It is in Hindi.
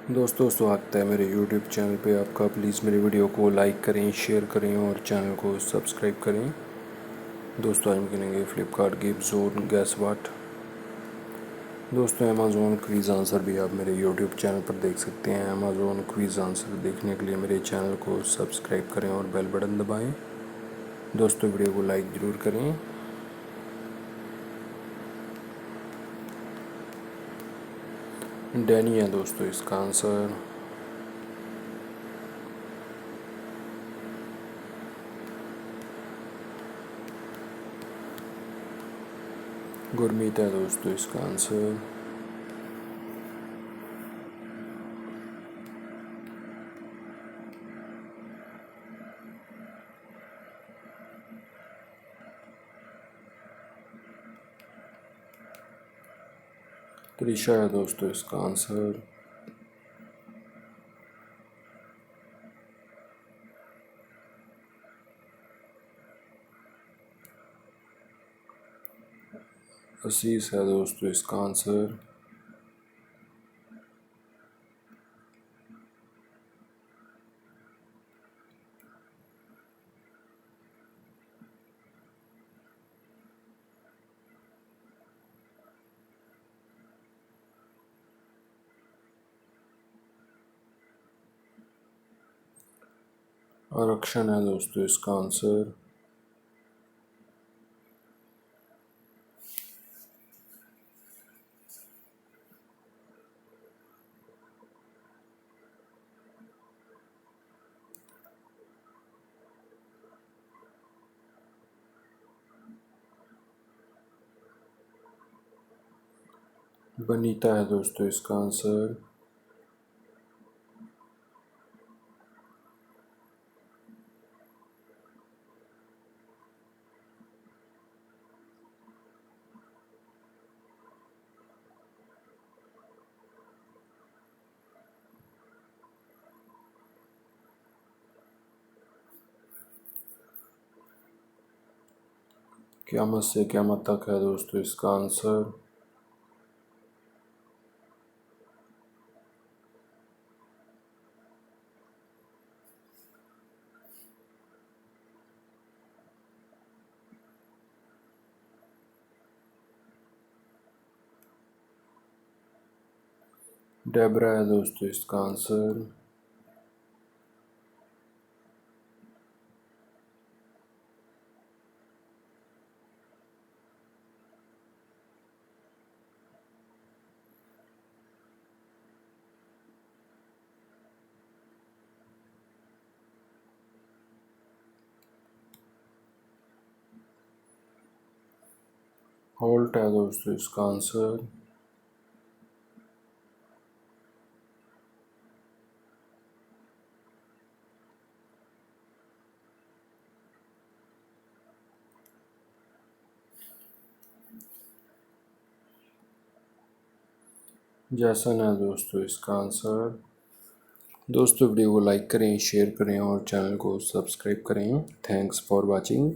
दोस्तों स्वागत है मेरे YouTube चैनल पे आपका। प्लीज़ मेरी वीडियो को लाइक करें, शेयर करें और चैनल को सब्सक्राइब करें। दोस्तों आज हम खेलेंगे फ्लिपकार्ट गेम जोन गैस वाट। दोस्तों अमेज़ॉन क्विज़ आंसर भी आप मेरे YouTube चैनल पर देख सकते हैं। अमेज़ॉन क्विज़ आंसर देखने के लिए मेरे चैनल को सब्सक्राइब करें और बेल बटन दबाएँ। दोस्तों वीडियो को लाइक ज़रूर करें। डैनी है दोस्तों इसका आंसर। गुरमीत है दोस्तों इसका आंसर। त्रिशा है दोस्तों इसका आंसर। आशीष है दोस्तों इसका आंसर। आरक्षण है दोस्तों इसका आंसर। बनीता है दोस्तों इसका आंसर। क़यामत से क़यामत तक है दोस्तों इसका आंसर। डेबरा है दोस्तों इसका आंसर। होल्ट है दोस्तों इसका आंसर। जैसन है दोस्तों इसका आंसर। दोस्तों वीडियो को लाइक करें, शेयर करें और चैनल को सब्सक्राइब करें। Thanks for watching.